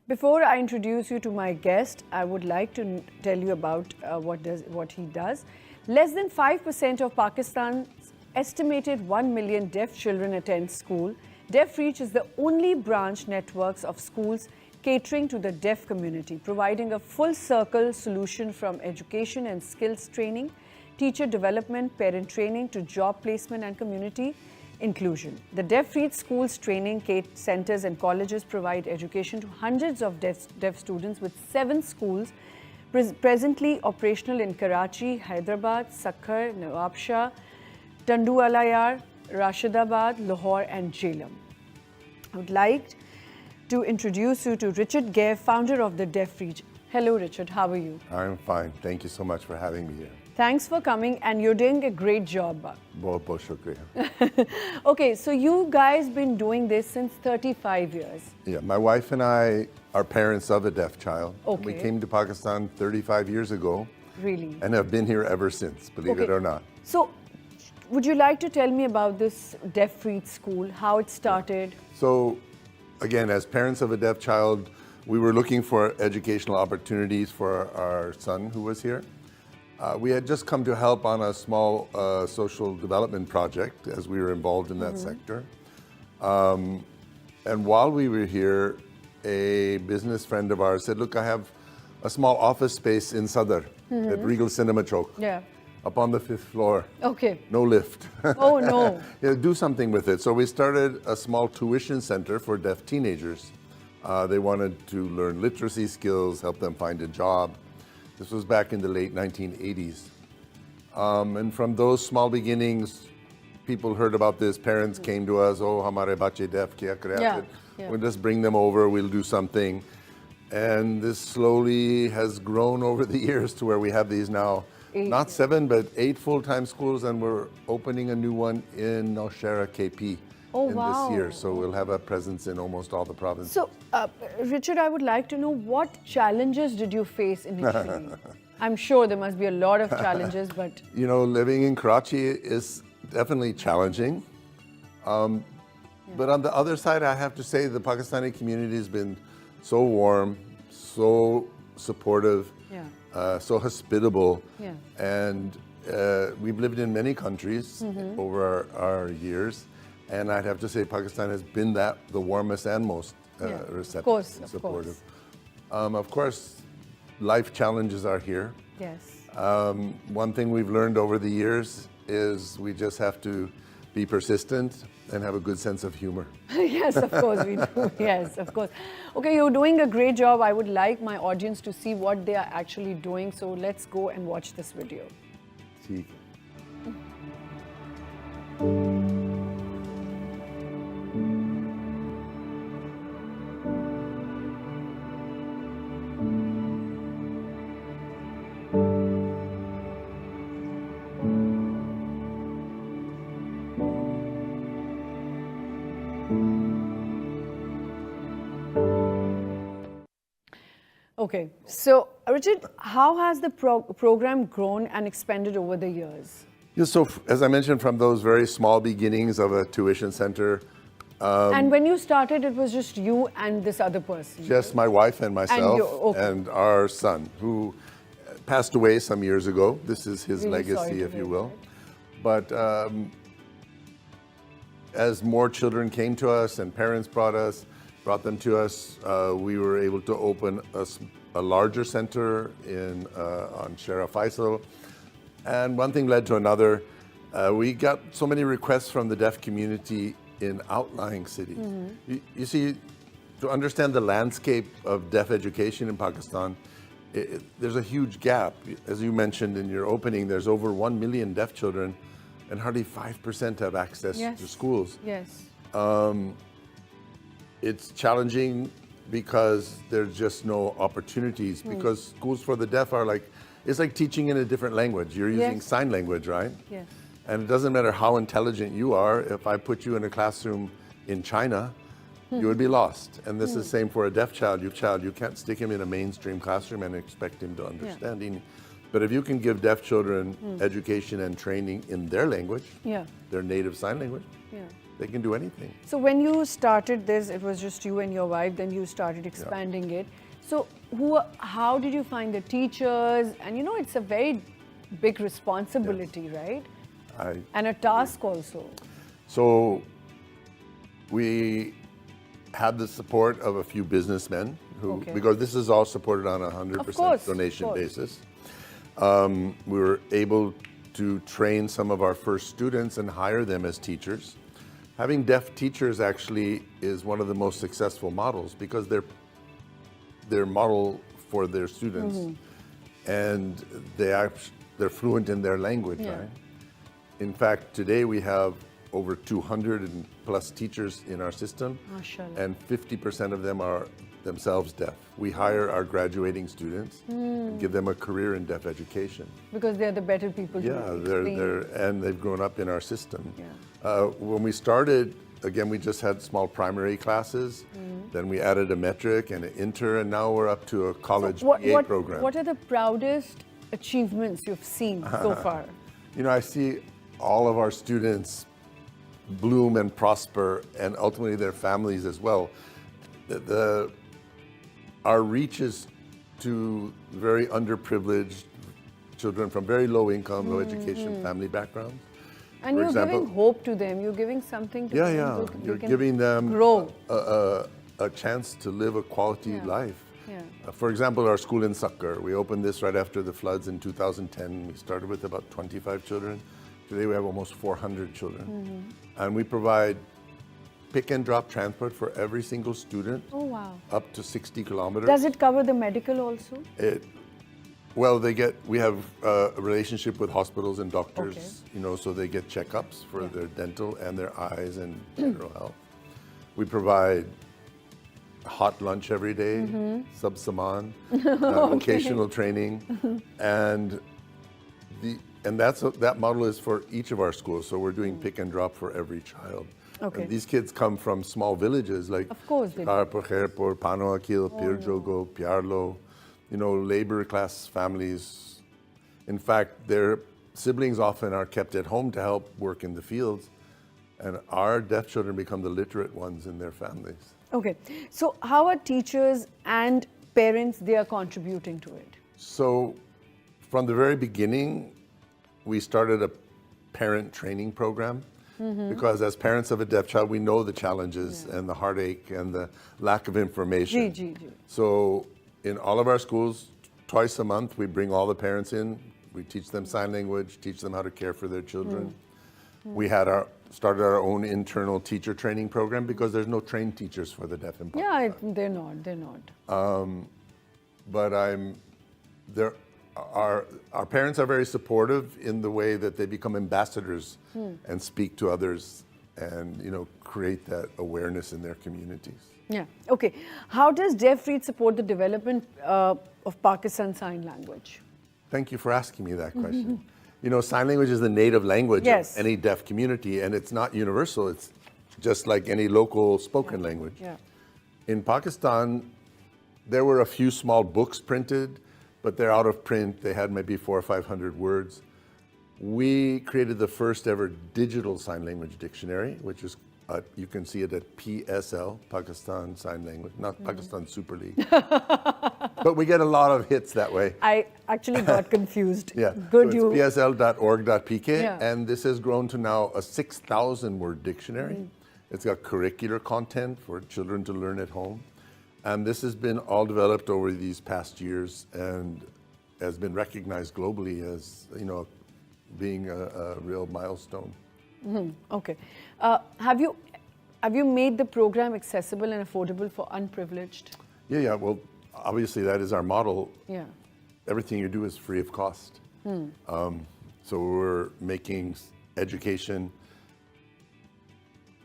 Before I introduce you to my guest, I would like to tell you about what he does. Less than 5% of Pakistan's estimated 1 million deaf children attend school. Deaf Reach is the only branch networks of schools catering to the deaf community, providing a full-circle solution from education and skills training, teacher development, parent training to job placement and community inclusion. The Deaf Reach Schools training centers and colleges provide education to hundreds of deaf students with 7 schools presently operational in Karachi, Hyderabad, Sakkar, Nawabshah, Tandualayar, Rashidabad, Lahore and Jhelum. I would like to introduce you to Richard Geary, founder of the Deaf Reach. Hello Richard, how are you? I'm fine. Thank you so much for having me here. Thanks for coming, and you're doing a great job. Bahut shukriya. Okay, so you guys been doing this since 35 years. Yeah, my wife and I are parents of a deaf child. Okay. We came to Pakistan 35 years ago. Really? And have been here ever since, believe it or not. So, would you like to tell me about this Deaf Reach School, how it started? So, again, as parents of a deaf child, we were looking for educational opportunities for our son who was here. We had just come to help on a small social development project as we were involved in that sector. And while we were here, a business friend of ours said, look, I have a small office space in Sadr at Regal Cinema Chowk. Yeah. Up on the 5th floor. Okay. No lift. Oh, no. Yeah, do something with it. So we started a small tuition center for deaf teenagers. They wanted to learn literacy skills, help them find a job. This was back in the late 1980s. And from those small beginnings, people heard about this. Parents came to us, oh, hamare bache deaf, kya kare? Yeah. We'll just bring them over, we'll do something. And this slowly has grown over the years to where we have these now, not 7, but 8 full-time schools, and we're opening a new one in Nowshera, KP. This year, so we'll have a presence in almost all the provinces. So, Richard, I would like to know, what challenges did you face initially? I'm sure there must be a lot of challenges, but... You know, living in Karachi is definitely challenging. But on the other side, I have to say the Pakistani community has been so warm, so supportive, so hospitable. Yeah. And we've lived in many countries over our years. And I'd have to say Pakistan has been the warmest and most receptive and supportive. Of course, life challenges are here. Yes. One thing we've learned over the years is we just have to be persistent and have a good sense of humor. Yes, of course we do. Yes, of course. Okay, you're doing a great job. I would like my audience to see what they are actually doing. So let's go and watch this video. See. Okay, so Richard, how has the program grown and expanded over the years? Yeah, so as I mentioned, from those very small beginnings of a tuition center. And when you started, it was just you and this other person? Just my wife and myself and our son, who passed away some years ago. This is his legacy, if you will. But as more children came to us and parents brought them to us, we were able to open a larger center on Shara Faisal. And one thing led to another. We got so many requests from the deaf community in outlying cities. You see, to understand the landscape of deaf education in Pakistan, there's a huge gap. As you mentioned in your opening, there's over 1 million deaf children, and hardly 5% have access to schools. Yes. It's challenging because there's just no opportunities, because schools for the deaf are it's like teaching in a different language. You're using sign language, right? Yes. And it doesn't matter how intelligent you are, if I put you in a classroom in China, you would be lost. And this is the same for a deaf child. You can't stick him in a mainstream classroom and expect him to understand. But if you can give deaf children education and training in their language, their native sign language, they can do anything. So when you started this, it was just you and your wife, then you started expanding it. So how did you find the teachers? And it's a very big responsibility, right? And a task also. So we had the support of a few businessmen who, because this is all supported on a 100% donation basis. We were able to train some of our first students and hire them as teachers. Having deaf teachers actually is one of the most successful models because they're model for their students, and they're fluent in their language, right? In fact, today we have over 200 and plus teachers in our system, and 50% of them are themselves deaf. We hire our graduating students and give them a career in deaf education. Because they're the better people to and they've grown up in our system. When we started, again, we just had small primary classes. Then we added a metric and an inter, and now we're up to a college BA program. What are the proudest achievements you've seen so far? I see all of our students bloom and prosper, and ultimately their families as well. Our reach is to very underprivileged children from very low income, low education family backgrounds. And you're giving hope to them. You're giving something to them. You're giving them grow. A chance to live a quality life. For example, our school in Sakkar, we opened this right after the floods in 2010. We started with about 25 children. Today we have almost 400 children. And we provide pick and drop transport for every single student. Oh, wow. Up to 60 kilometers. Does it cover the medical also? Well, we have a relationship with hospitals and doctors, so they get checkups for their dental and their eyes and general health. We provide hot lunch every day, sub saman, vocational training, and that model is for each of our schools. So we're doing pick and drop for every child. And these kids come from small villages like Karpur, Khairpur, Panoakil, Pirjogo, Piarlo, labor class families. In fact, their siblings often are kept at home to help work in the fields, and our deaf children become the literate ones in their families. Okay, so how are teachers and parents, they are contributing to it? So from the very beginning, we started a parent training program. Because as parents of a deaf child, we know the challenges and the heartache and the lack of information. So in all of our schools, twice a month, we bring all the parents in. We teach them sign language, teach them how to care for their children. We had started our own internal teacher training program because there's no trained teachers for the deaf in Pakistan. Yeah, they're not. But our parents are very supportive in the way that they become ambassadors and speak to others and create that awareness in their communities. Yeah. Okay. How does Deaf Read support the development of Pakistan Sign Language? Thank you for asking me that question. Sign language is the native language of any deaf community, and it's not universal. It's just like any local spoken language. In Pakistan, there were a few small books printed, but they're out of print. They had maybe 400 or 500 words. We created the first ever digital sign language dictionary, which is, you can see it at PSL, Pakistan Sign Language, not Pakistan Super League. But we get a lot of hits that way. I actually got confused. Good. So it's psl.org.pk, and this has grown to now a 6,000 word dictionary. It's got curricular content for children to learn at home. And this has been all developed over these past years and has been recognized globally as, being a real milestone. Okay. Have you made the program accessible and affordable for unprivileged? Yeah. Well, obviously that is our model. Yeah. Everything you do is free of cost. So we're making education,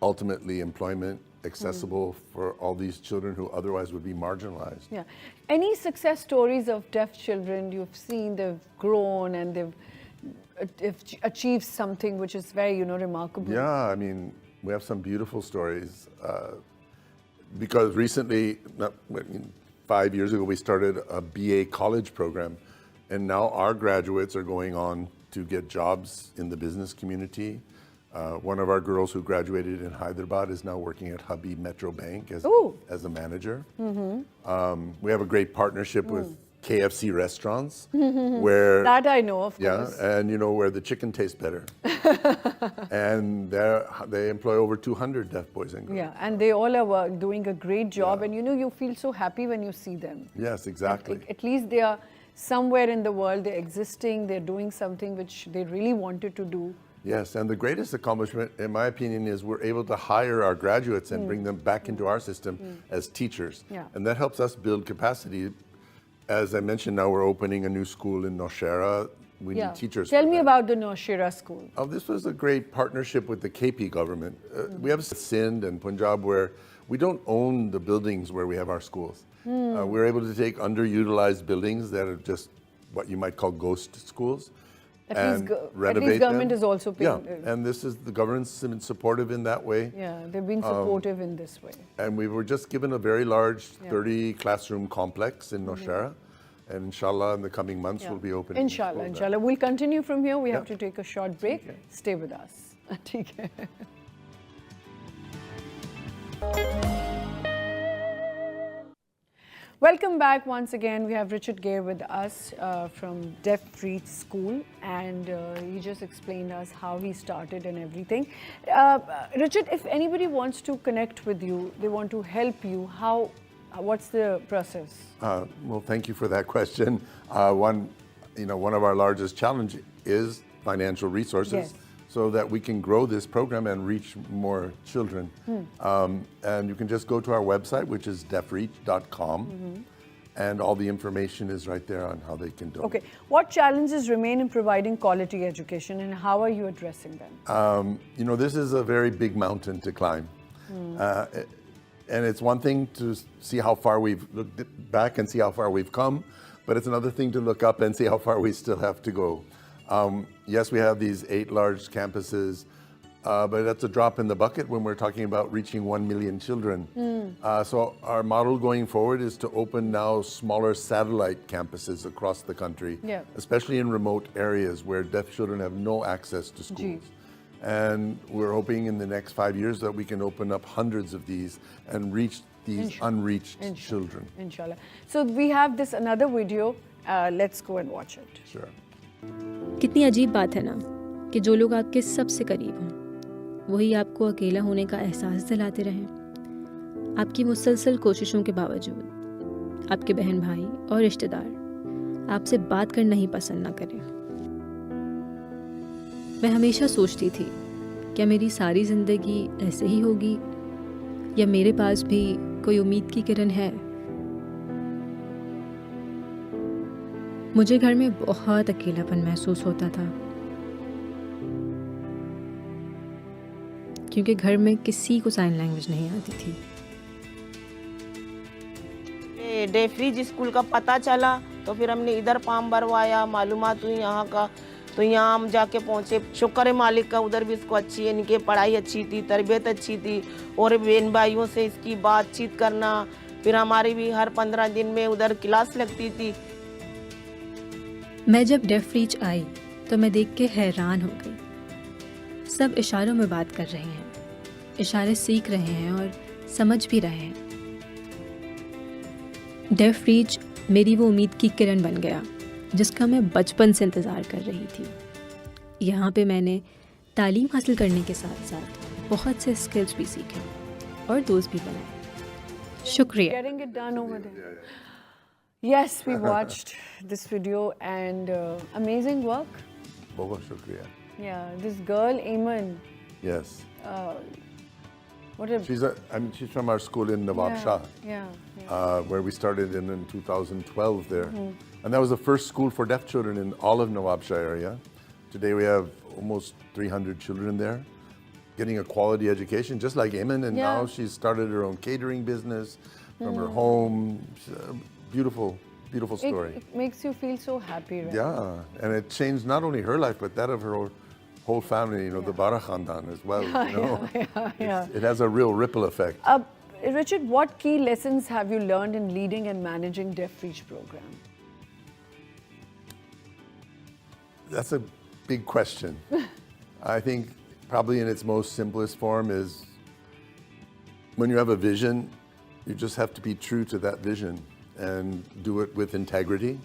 ultimately employment, accessible for all these children who otherwise would be marginalized. Yeah. Any success stories of deaf children you've seen, they've grown and they've achieved something which is very, remarkable? Yeah, I mean, we have some beautiful stories. Because recently, 5 years ago, we started a BA college program, and now our graduates are going on to get jobs in the business community. One of our girls who graduated in Hyderabad is now working at Hubby Metro Bank Ooh. as a manager. We have a great partnership with KFC restaurants, where That I know, of yeah, course. and you know where the chicken tastes better. And they employ over 200 deaf boys and girls. Yeah, and they all are doing a great job, and you know, you feel so happy when you see them. Yes, exactly. At least they are somewhere in the world, they're existing, they're doing something which they really wanted to do. Yes, and the greatest accomplishment, in my opinion, is we're able to hire our graduates and bring them back into our system as teachers. Yeah. And that helps us build capacity. As I mentioned, now we're opening a new school in Nowshera. We need teachers. Tell for me that. about the Nowshera school. Oh, this was a great partnership with the KP government. We have Sindh and Punjab where we don't own the buildings where we have our schools. We're able to take underutilized buildings that are just what you might call ghost schools and renovate at least government them. is also paying. Yeah, and this is the government's been supportive in that way. Yeah, they've been supportive in this way. And we were just given a very large 30 classroom complex in Nowshera. And inshallah, in the coming months, we'll be opening. Inshallah, inshallah. We'll continue from here. We have Yeah. to take a short break. Stay with us. ठीक है. Welcome back once again. We have Richard Geary with us from Deaf Reach School, and he just explained us how he started and everything. Richard, if anybody wants to connect with you, they want to help you, what's the process? Well, thank you for that question. One of our largest challenges is financial resources. Yes. So that we can grow this program and reach more children. And you can just go to our website, which is deafreach.com, and all the information is right there on how they can donate. Okay. What challenges remain in providing quality education, and how are you addressing them? This is a very big mountain to climb. And it's one thing to see how far we've looked back and see how far we've come, but it's another thing to look up and see how far we still have to go. Yes, we have these 8 large campuses, but that's a drop in the bucket when we're talking about reaching 1 million children. So our model going forward is to open now smaller satellite campuses across the country, especially in remote areas where deaf children have no access to schools. And we're hoping in the next 5 years that we can open up hundreds of these and reach these unreached children. Inshallah. So we have this another video. Let's go and watch it. Sure. कितनी अजीब बात है ना कि जो लोग आपके सबसे करीब हों वही आपको अकेला होने का एहसास दिलाते रहें। आपकी मुसलसल कोशिशों के बावजूद आपके बहन भाई और रिश्तेदार आपसे बात करना ही पसंद ना करें। मैं हमेशा सोचती थी क्या मेरी सारी ज़िंदगी ऐसे ही होगी या मेरे पास भी कोई उम्मीद की किरण है। मुझे घर में बहुत अकेलापन महसूस होता था क्योंकि घर में किसी को साइन लैंग्वेज नहीं आती थी। डेफ रीच स्कूल का पता चला तो फिर हमने इधर फॉर्म भरवाया, मालूमात हुई यहाँ का, तो यहाँ हम जाके पहुँचे। शुक्र है मालिक का, उधर भी इसको अच्छी है, इनकी पढ़ाई अच्छी थी, तरबियत अच्छी थी, और बहन भाइयों से इसकी बातचीत करना, फिर हमारी भी हर 15 दिन में उधर क्लास लगती थी। मैं जब डेफ रीच आई तो मैं देख के हैरान हो गई। सब इशारों में बात कर रहे हैं, इशारे सीख रहे हैं और समझ भी रहे हैं। डेफ रीच मेरी वो उम्मीद की किरण बन गया जिसका मैं बचपन से इंतज़ार कर रही थी। यहाँ पे मैंने तालीम हासिल करने के साथ साथ बहुत से स्किल्स भी सीखे और दोस्त भी बनाए। शुक्रिया। Getting it done over there. Yes, we watched this video and amazing work. Bahut shukriya. Yeah, this girl, Ayman. Yes. What a She's from our school in Nawab Shah, where we started in 2012 there. And that was the first school for deaf children in all of Nawab Shah area. Today we have almost 300 children there getting a quality education, just like Ayman. And now she's started her own catering business from her home. Beautiful, beautiful story. It makes you feel so happy, right? Yeah, and it changed not only her life, but that of her whole family, the Bara Khandan as well. It has a real ripple effect. Richard, what key lessons have you learned in leading and managing Deaf Reach program? That's a big question. I think probably in its most simplest form, is when you have a vision, you just have to be true to that vision and do it with integrity,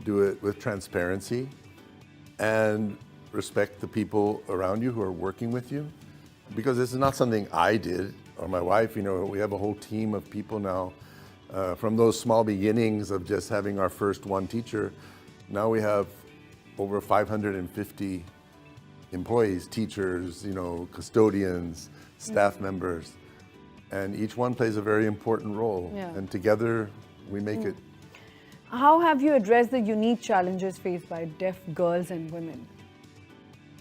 do it with transparency, and respect the people around you who are working with you. Because this is not something I did or my wife. We have a whole team of people now. From those small beginnings of just having our first one teacher, now we have over 550 employees, teachers, custodians, staff members, and each one plays a very important role. Yeah. And together we make it. How have you addressed the unique challenges faced by deaf girls and women?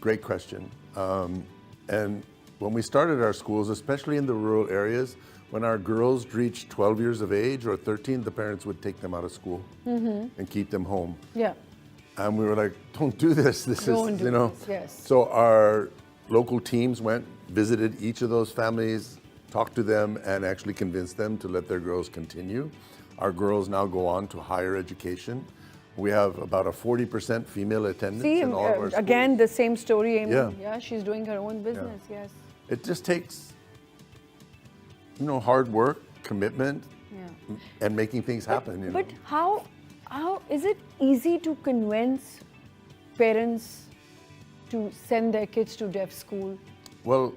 Great question. And when we started our schools, especially in the rural areas, when our girls reached 12 years of age or 13, the parents would take them out of school and keep them home. Yeah. And we were like, don't do this. Don't do this, yes. So our local teams went, visited each of those families, talked to them, and actually convinced them to let their girls continue. Our girls now go on to higher education. We have about a 40% female attendance See, in all of our schools. again, the same story, Amy. Yeah. She's doing her own business, yes. It just takes, hard work, commitment, and making things happen. But how is it easy to convince parents to send their kids to deaf school? Well,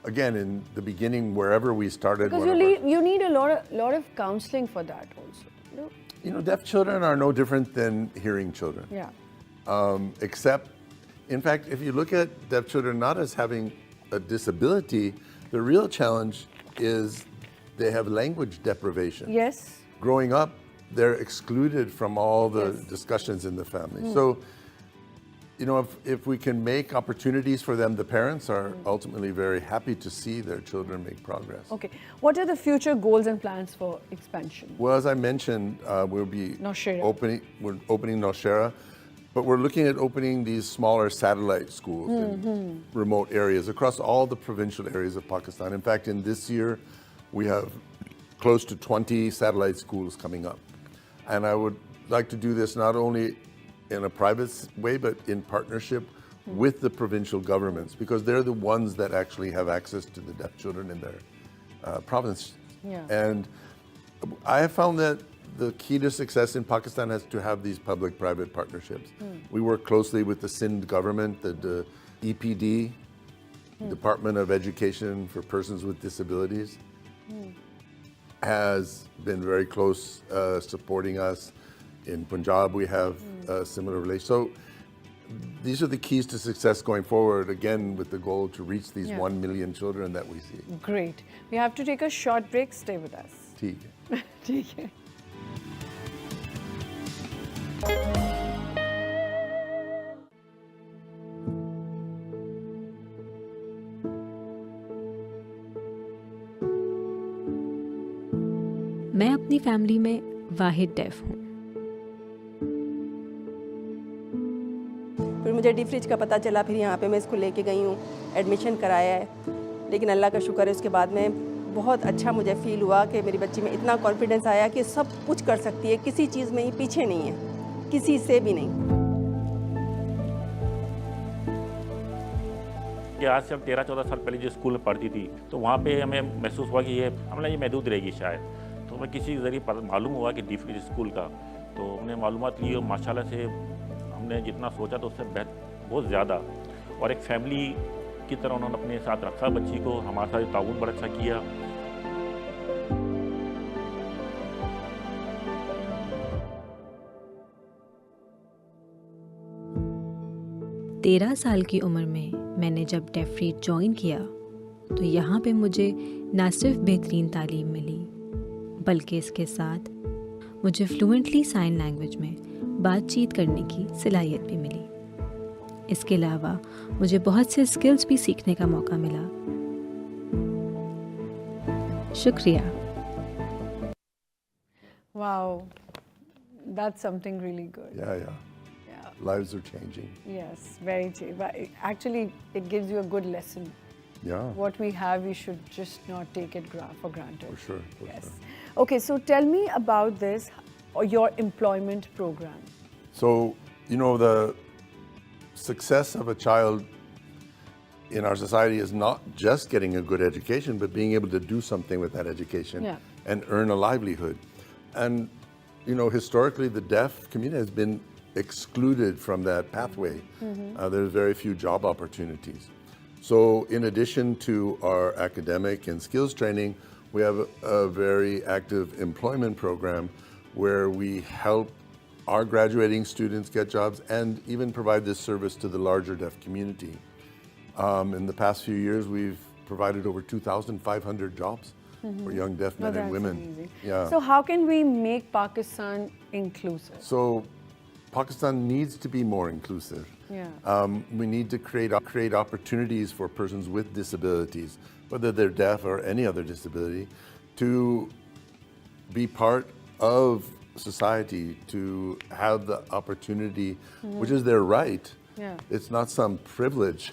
again, in the beginning, wherever we started, Because you need a lot of counseling for that also. deaf children are no different than hearing children. Yeah. Except, in fact, if you look at deaf children not as having a disability, the real challenge is they have language deprivation. Yes. Growing up, they're excluded from all the discussions in the family. So, if we can make opportunities for them, the parents are ultimately very happy to see their children make progress. Okay. What are the future goals and plans for expansion? Well, as I mentioned, we'll be Nowshera. opening Nowshera, but we're looking at opening these smaller satellite schools in remote areas across all the provincial areas of Pakistan. In fact, in this year, we have close to 20 satellite schools coming up. And I would like to do this not only in a private way, but in partnership with the provincial governments, because they're the ones that actually have access to the deaf children in their province. Yeah. And I have found that the key to success in Pakistan has to have these public-private partnerships. We work closely with the Sindh government, the EPD, Department of Education for Persons with Disabilities, has been very close supporting us. In Punjab, we have a similar relation. So these are the keys to success going forward, again, with the goal to reach these 1 million children that we see. Great. We have to take a short break. Stay with us. ठीक है. ठीक है. मैं अपनी family में वाहिद def हूँ. फिर मुझे डिफ्रिज का पता चला, फिर यहाँ पे मैं इसको लेके गई हूँ, एडमिशन कराया है. लेकिन अल्लाह का शुक्र है, उसके बाद में बहुत अच्छा मुझे फील हुआ कि मेरी बच्ची में इतना कॉन्फिडेंस आया कि सब कुछ कर सकती है, किसी चीज़ में ही पीछे नहीं है, किसी से भी नहीं. कि आज से हम 13-14 साल पहले जो स्कूल में पढ़ती थी, तो वहाँ पे हमें महसूस हुआ कि ये महदूद रहेगी शायद. तो हमें किसी के ज़रिए मालूम हुआ कि डिफ्रिज स्कूल का, तो हमने मालूमात ली और माशाल्लाह से हमने जितना सोचा तो उससे बहुत ज़्यादा, और एक फैमिली की तरह उन्होंने अपने साथ रखा बच्ची को, हमारे साथ ताउन बड़ा अच्छा किया. तेरह साल की उम्र में मैंने जब डेफरीड ज्वाइन किया तो यहाँ पे मुझे ना सिर्फ बेहतरीन तालीम मिली, बल्कि इसके साथ मुझे फ्लुएंटली साइन लैंग्वेज में बातचीत करने की सलाहियत भी मिली. इसके अलावा मुझे बहुत से स्किल्स भी सीखने का मौका मिला. शुक्रिया. Wow. That's something really good. Yeah. Lives are changing. Yes, very true. But actually, it gives you a good lesson. Yeah. What we have, we should just not take it for granted. For sure. Yes. Okay, so tell me about this, or your employment program. So, the success of a child in our society is not just getting a good education, but being able to do something with that education Yeah. and earn a livelihood. And, you know, historically, the deaf community has been excluded from that pathway. There's very few job opportunities. So in addition to our academic and skills training, we have a very active employment program where we help our graduating students get jobs and even provide this service to the larger deaf community. In the past few years, we've provided over 2,500 jobs for young deaf men and that's women. amazing. Yeah. So how can we make Pakistan inclusive? So Pakistan needs to be more inclusive. Yeah. We need to create opportunities for persons with disabilities, whether they're deaf or any other disability, to be part of society, to have the opportunity, which is their right. Yeah. It's not some privilege,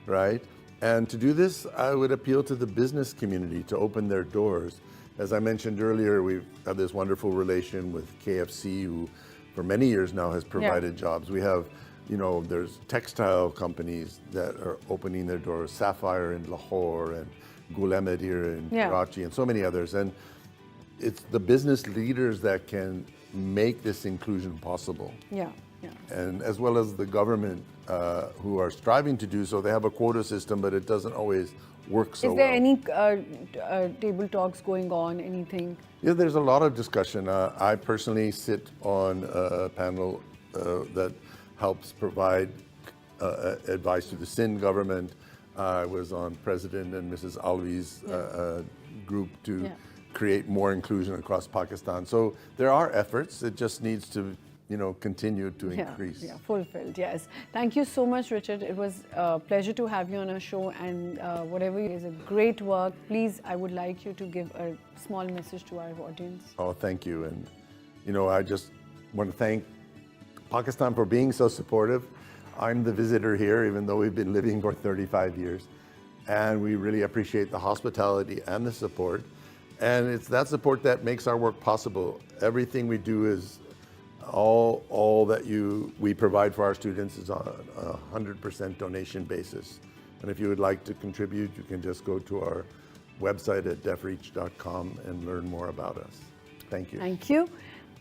right? And to do this, I would appeal to the business community to open their doors. As I mentioned earlier, we've had this wonderful relation with KFC, who for many years now has provided jobs. We have, you know, there's textile companies that are opening their doors, Sapphire in Lahore and Gul Ahmed here in Karachi and so many others. And it's the business leaders that can make this inclusion possible. Yeah. Yeah. And as well as the government who are striving to do so. They have a quota system, but it doesn't always work so well. Is there any table talks going on, anything? Yeah, there's a lot of discussion. I personally sit on a panel that helps provide advice to the Sindh government. I was on President and Mrs. Alvi's group to create more inclusion across Pakistan. So there are efforts. It just needs to, you know, continue to increase. Yeah, fulfilled, yes. Thank you so much, Richard. It was a pleasure to have you on our show, and whatever is a great work. Please, I would like you to give a small message to our audience. Oh, thank you. And, you know, I just want to thank Pakistan for being so supportive. I'm the visitor here, even though we've been living for 35 years. And we really appreciate the hospitality and the support. And it's that support that makes our work possible. Everything we do is all that we provide for our students is on a 100% donation basis. And if you would like to contribute, you can just go to our website at deafreach.com and learn more about us. Thank you. Thank you.